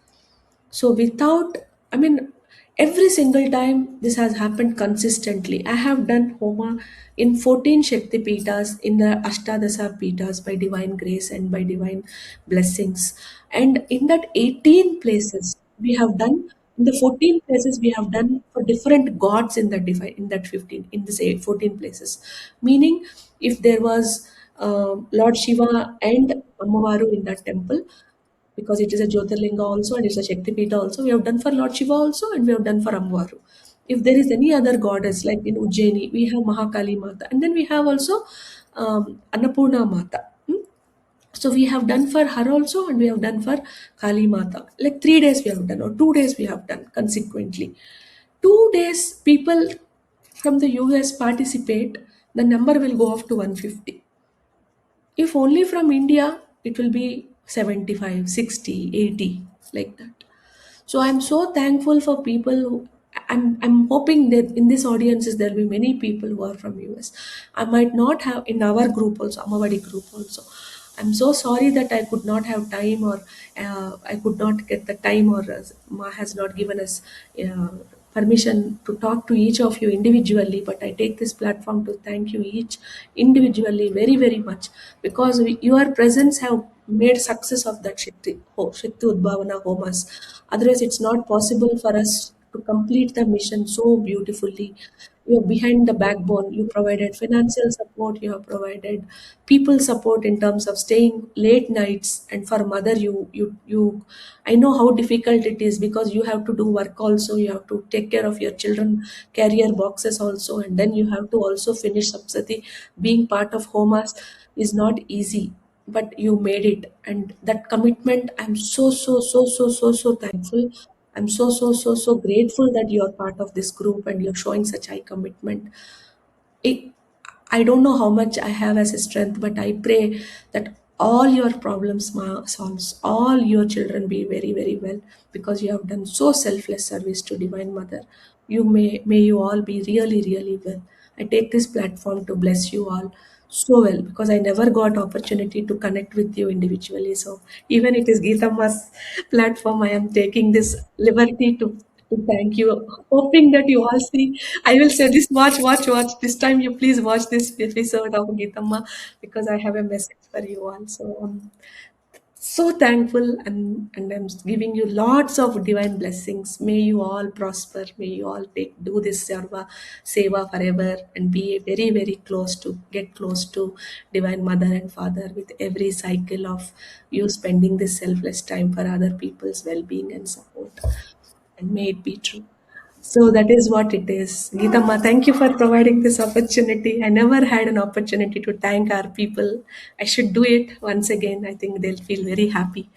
So without, I mean, every single time this has happened consistently. I have done Homa in 14 Shakti Pitas in the Ashtadasa Pitas by divine grace and by divine blessings. And in that 18 places we have done, in the 14 places we have done for different gods in that divine, in that 15, in this 14 places. Meaning, if there was Lord Shiva and Ammavaru in that temple, because it is a Jyotirlinga also and it's a Shakti Pita also. We have done for Lord Shiva also and we have done for Amvaru. If there is any other goddess, like in Ujjaini, we have Mahakali Mata, and then we have also Annapurna Mata. So we have done for her also and we have done for Kali Mata. Like 3 days we have done, or 2 days we have done consequently. 2 days people from the US participate, the number will go up to 150. If only from India, it will be 75, 60, 80, like that. So I'm so thankful for people who, I'm hoping that in this audiences there'll be many people who are from US. I might not have in our group also, Amavadi group also. I'm so sorry that I could not have time, or I could not get the time, or Ma has not given us permission to talk to each of you individually. But I take this platform to thank you each individually very, very much, because your presence have made success of that Shakti Udbhavana Homas. Otherwise, it's not possible for us to complete the mission so beautifully. You're behind the backbone. You provided financial support, you have provided people support in terms of staying late nights, and for mother, you I know how difficult it is because you have to do work also, you have to take care of your children, career boxes also, and then you have to also finish Sapsati. Being part of homas is not easy, but you made it, and that commitment, I'm so thankful. I'm so grateful that you're part of this group and you're showing such high commitment. it, I don't know how much I have as a strength, but I pray that all your problems solves, all your children be very, very well, because you have done so selfless service to Divine Mother. May you all be really, really well. I take this platform to bless you all so well, because I never got opportunity to connect with you individually. So even it is Geeta Ma's platform, I am taking this liberty to thank you, hoping that you all see. I will say this: watch. This time, you please watch this episode of Geetamma, because I have a message for you all. So so thankful, and I'm giving you lots of divine blessings. May you all prosper. May you all do this seva forever, and be very, very close to get close to Divine Mother and Father with every cycle of you spending this selfless time for other people's well-being and support. And may it be true. So that is what it is. Geetama, thank you for providing this opportunity. I never had an opportunity to thank our people. I should do it once again. I think they'll feel very happy.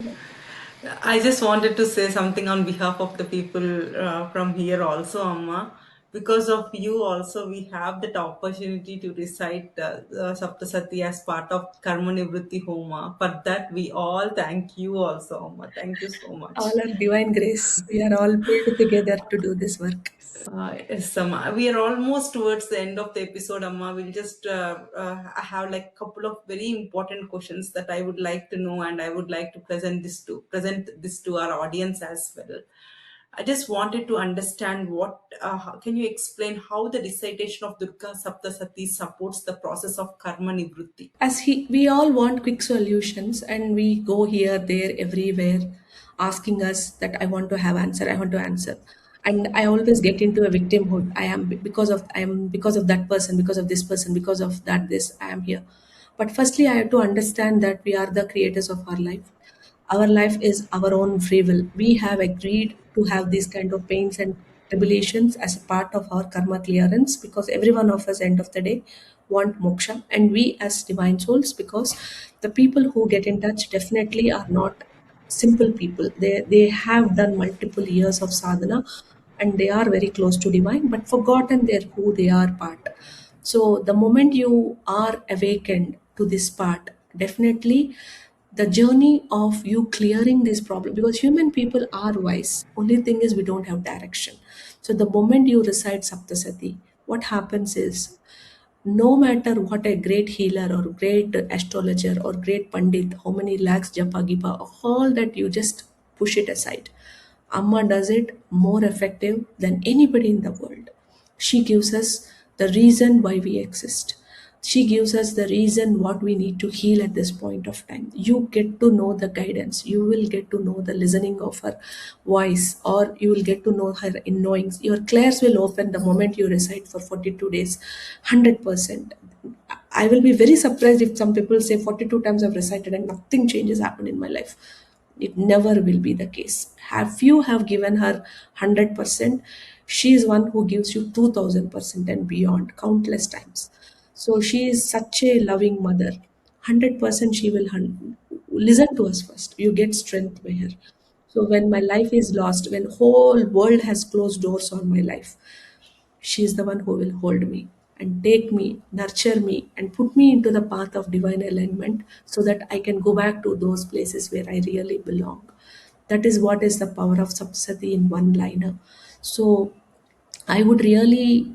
I just wanted to say something on behalf of the people from here also, Amma. Because of you, also, we have that opportunity to recite Saptasati as part of Karma Nivritti Homa. For that, we all thank you also, Amma. Thank you so All much. are divine grace. We are all pulled together to do this work. Yes, Amma. We are almost towards the end of the episode, Amma. We'll just I have like a couple of very important questions that I would like to know, and I would like to present this to our audience as well. I just wanted to understand can you explain how the recitation of Durga Saptasati supports the process of karma nivrutti? We all want quick solutions, and we go here, there, everywhere, asking us that I want to have answer, I want to answer. And I always get into a victimhood. I am because of that person, because of this person, because of that this I am here. But firstly, I have to understand that we are the creators of our life. Our life is our own free will. We have agreed to have these kind of pains and tribulations as a part of our karma clearance, because every one of us, end of the day, want moksha, and we as divine souls, because the people who get in touch definitely are not simple people. They have done multiple years of sadhana, and they are very close to divine, but forgotten their who they are part. So the moment you are awakened to this part, definitely the journey of you clearing this problem, because human people are wise, only thing is we don't have direction. So the moment you recite Saptasati, what happens is, no matter what a great healer or great astrologer or great pandit, how many lakhs japa gipa, all that, you just push it aside. Amma does it more effective than anybody in the world. She gives us the reason why we exist. She gives us the reason what we need to heal at this point of time. You get to know the guidance. You will get to know the listening of her voice, or you will get to know her in knowings. Your clairs will open the moment you recite for 42 days, 100%. I will be very surprised if some people say 42 times I've recited and nothing changes happen in my life. It never will be the case. Have you have given her 100%, she is one who gives you 2000% and beyond countless times. So she is such a loving mother. 100% she will listen to us first. You get strength by her. So when my life is lost, when whole world has closed doors on my life, she is the one who will hold me and take me, nurture me, and put me into the path of divine alignment, so that I can go back to those places where I really belong. That is what is the power of Sapsati in one liner. So I would really,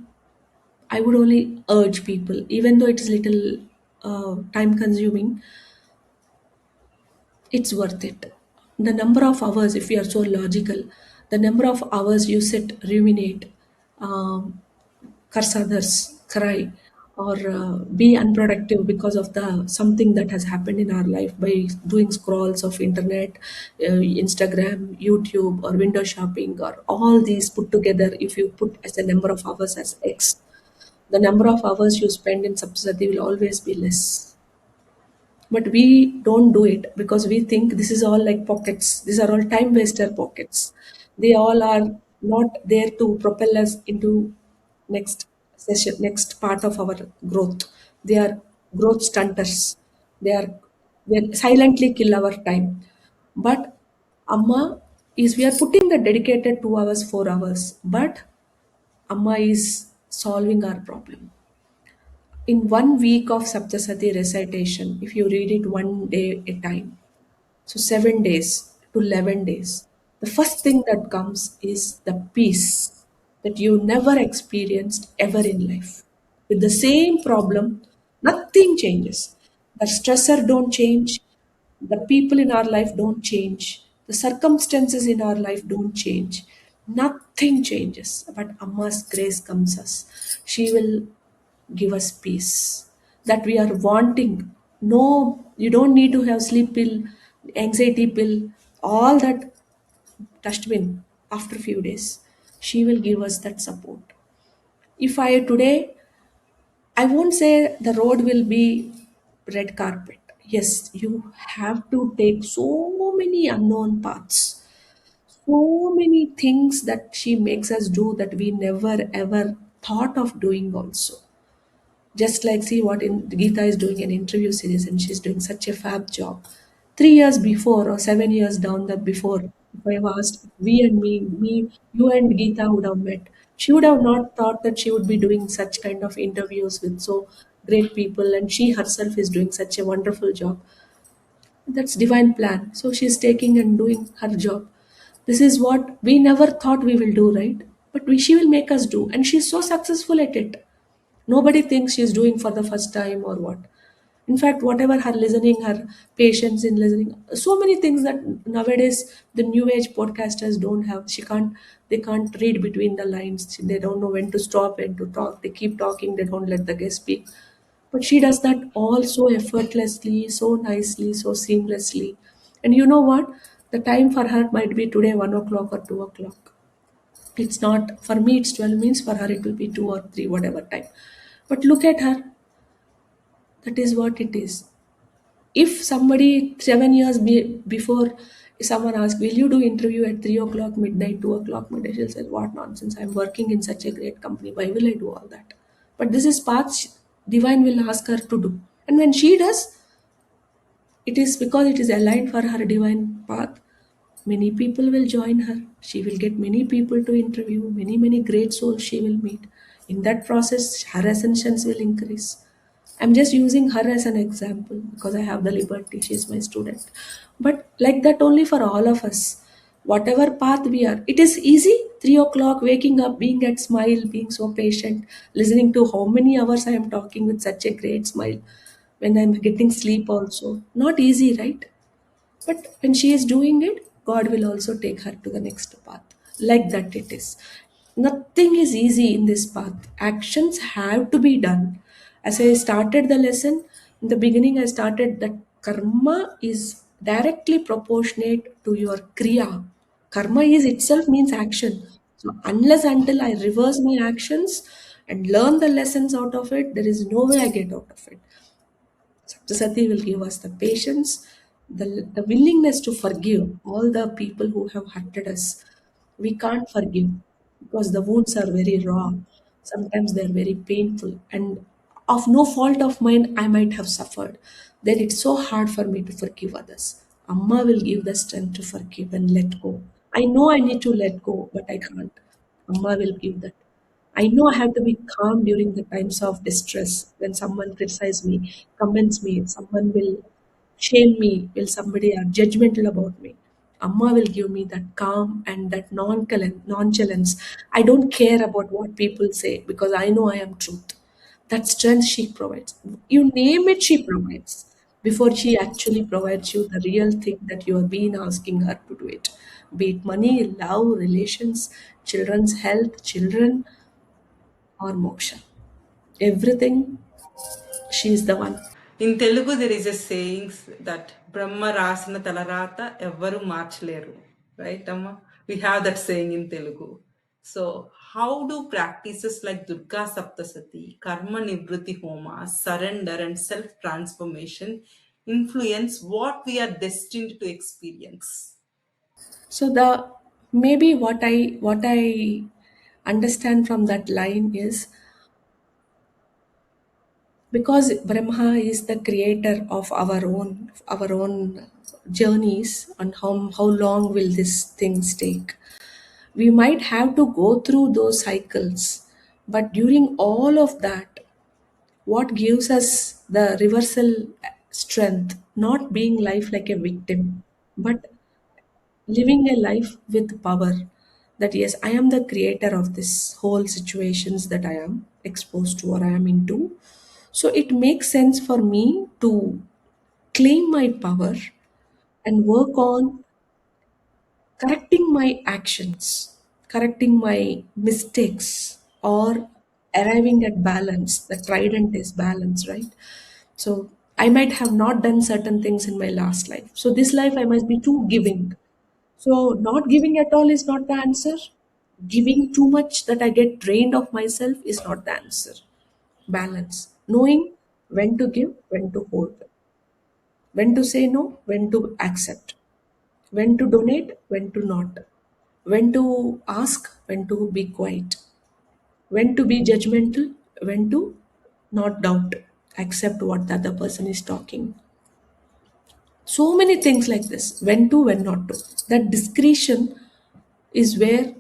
I would only urge people, even though it is little time consuming, it's worth it. The number of hours, if you are so logical, the number of hours you sit, ruminate, um, curse others, cry, or be unproductive because of the something that has happened in our life by doing scrolls of internet, Instagram, YouTube, or window shopping, or all these put together. If you put as a number of hours as X, the number of hours you spend in Saptasati will always be less. But we don't do it because we think this is all like pockets, these are all time waster pockets. They all are not there to propel us into next session, next part of our growth. They are growth stunters. They silently kill our time. But Amma is, we are putting the dedicated 2 hours, 4 hours, but Amma is solving our problem. In 1 week of Saptasati recitation, if you read it one day a time, so 7 days to 11 days, the first thing that comes is the peace that you never experienced ever in life. With the same problem, nothing changes. The stressor don't change, the people in our life don't change, the circumstances in our life don't change. Nothing changes. But Amma's grace comes us. She will give us peace that we are wanting. No, you don't need to have sleep pill, anxiety pill, all that dustbin after few days. She will give us that support. If I today, I won't say the road will be red carpet. Yes, you have to take so many unknown paths, so many things that she makes us do that we never ever thought of doing also. Just like, see what in Geeta is doing an interview series and she's doing such a fab job. 3 years before or 7 years down the before, if I have asked we and me, you and Geeta would have met. She would have not thought that she would be doing such kind of interviews with so great people, and she herself is doing such a wonderful job. That's divine plan. So she's taking and doing her job. This is what we never thought we will do, right? But she will make us do, and she's so successful at it. Nobody thinks she's doing for the first time or what. In fact, whatever her listening, her patience in listening, so many things that nowadays the new age podcasters don't have. They can't read between the lines. They don't know when to stop, when to talk. They keep talking, they don't let the guest speak. But she does that all so effortlessly, so nicely, so seamlessly. And you know what? The time for her might be today 1 o'clock or 2 o'clock. It's not for me, it's 12 means for her it will be 2 or 3, whatever time. But look at her, that is what it is. If somebody 7 years before, someone asks, will you do interview at 3 o'clock midnight, 2 o'clock midnight? She'll say, what nonsense, I'm working in such a great company, why will I do all that? But this is path divine will ask her to do. And when she does, it is because it is aligned for her divine path. Many people will join her. She will get many people to interview, many great souls she will meet. In that process, her ascensions will increase. I'm just using her as an example because I have the liberty. She is my student. But like that, only for all of us. Whatever path we are, it is easy. 3 o'clock, waking up, being at smile, being so patient, listening to how many hours I am talking with such a great smile when I'm getting sleep also. Not easy, right? But when she is doing it, God will also take her to the next path. Like that, it is. Nothing is easy in this path. Actions have to be done. As I started the lesson, in the beginning, I started that karma is directly proportionate to your kriya. Karma is itself means action. So, unless until I reverse my actions and learn the lessons out of it, there is no way I get out of it. Saptasati will give us the patience, the willingness to forgive all the people who have hurted us. We can't forgive because the wounds are very raw. Sometimes they're very painful, and of no fault of mine, I might have suffered. Then it's so hard for me to forgive others. Amma will give the strength to forgive and let go. I know I need to let go, but I can't. Amma will give that. I know I have to be calm during the times of distress when someone criticizes me, comments me, someone will shame me, will somebody are judgmental about me. Amma will give me that calm and that nonchalance. I don't care about what people say because I know I am truth. That strength she provides. You name it, she provides. Before she actually provides you the real thing that you have been asking her to do it. Be it money, love, relations, children's health, children, or moksha. Everything. She is the one. In Telugu, there is a saying that Brahma rasina talarata evvaru marchaleru. Right, Amma? We have that saying in Telugu. So, how do practices like Durga Saptasati, Karma Nivruti Homas, surrender, and self transformation influence what we are destined to experience? So the maybe what I understand from that line is, because Brahma is the creator of our own journeys, and how long will these things take. We might have to go through those cycles, but during all of that, what gives us the reversal strength, not being life like a victim, but living a life with power, that yes, I am the creator of this whole situations that I am exposed to or I am into. So it makes sense for me to claim my power and work on correcting my actions, correcting my mistakes, or arriving at balance. The trident is balance, right? So I might have not done certain things in my last life, so this life I must be too giving. So, not giving at all is not the answer. Giving too much that I get drained of myself is not the answer. Balance. Knowing when to give, when to hold, when to say no, when to accept, when to donate, when to not, when to ask, when to be quiet, when to be judgmental, when to not doubt, accept what the other person is talking. So many things like this. When to, when not to. That discretion is where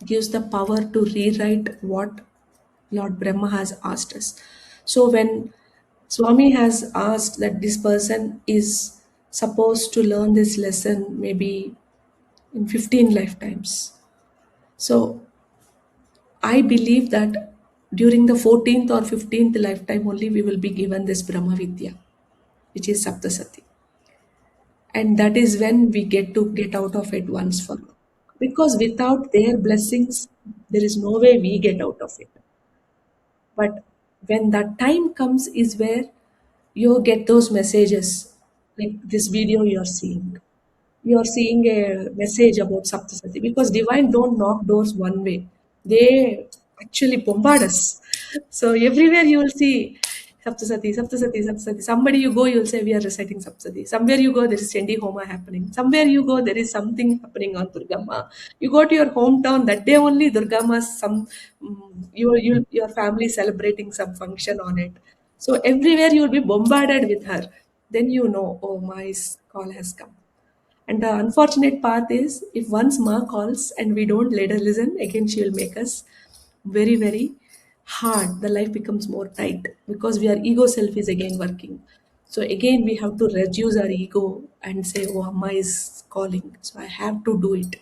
gives the power to rewrite what Lord Brahma has asked us. So when Swami has asked that this person is supposed to learn this lesson maybe in 15 lifetimes. So I believe that during the 14th or 15th lifetime only we will be given this Brahma Vidya, which is SaptaShati. And that is when we get to get out of it once for all. Because without their blessings, there is no way we get out of it. But when that time comes is where you get those messages, like this video you're seeing a message about Saptasati, because divine don't knock doors one way. They actually bombard us. So everywhere you will see Saptasati, Saptasati, Saptasati. Somebody you go, you'll say we are reciting Saptasati. Somewhere you go, there is Chendi Homa happening. Somewhere you go, there is something happening on Durgama. You go to your hometown, that day only Durgama, your family celebrating some function on it. So everywhere you will be bombarded with her. Then you know, oh, my call has come. And the unfortunate part is, if once Ma calls and we don't let her listen, again she will make us very, very hard. The life becomes more tight because our ego self is again working. So again we have to reduce our ego and say, oh, Amma is calling, so I have to do it.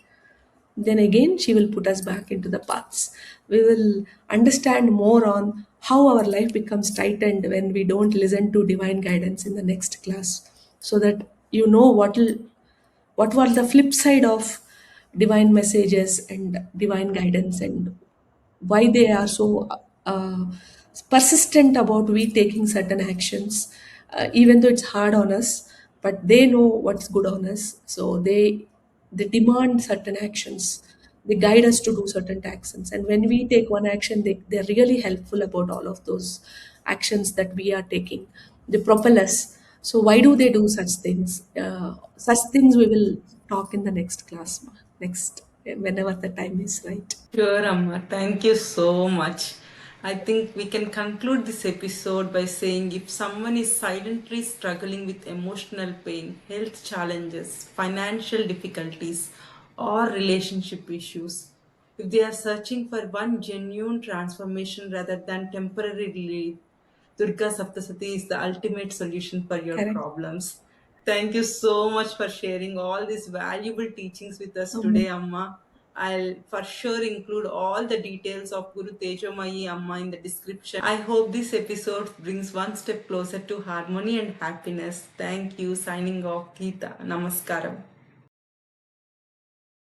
Then again she will put us back into the paths. We will understand more on how our life becomes tightened when we don't listen to divine guidance in the next class, so that you know what were the flip side of divine messages and divine guidance, and why they are so uh, persistent about we taking certain actions, even though it's hard on us, but they know what's good on us, so they demand certain actions. They guide us to do certain actions, and when we take one action, they're really helpful about all of those actions that we are taking. They propel us. So why do they do such things? Such things we will talk in the next class, next whenever the time is right. Sure, Amma. Thank you so much. I think we can conclude this episode by saying if someone is silently struggling with emotional pain, health challenges, financial difficulties, or relationship issues, if they are searching for one genuine transformation rather than temporary relief, Durga Saptasati is the ultimate solution for your Correct. problems. Thank you so much for sharing all these valuable teachings with us today, Amma. I'll for sure include all the details of Guru Tejomayi Amma in the description. I hope this episode brings one step closer to harmony and happiness. Thank you. Signing off, Geeta. Namaskaram.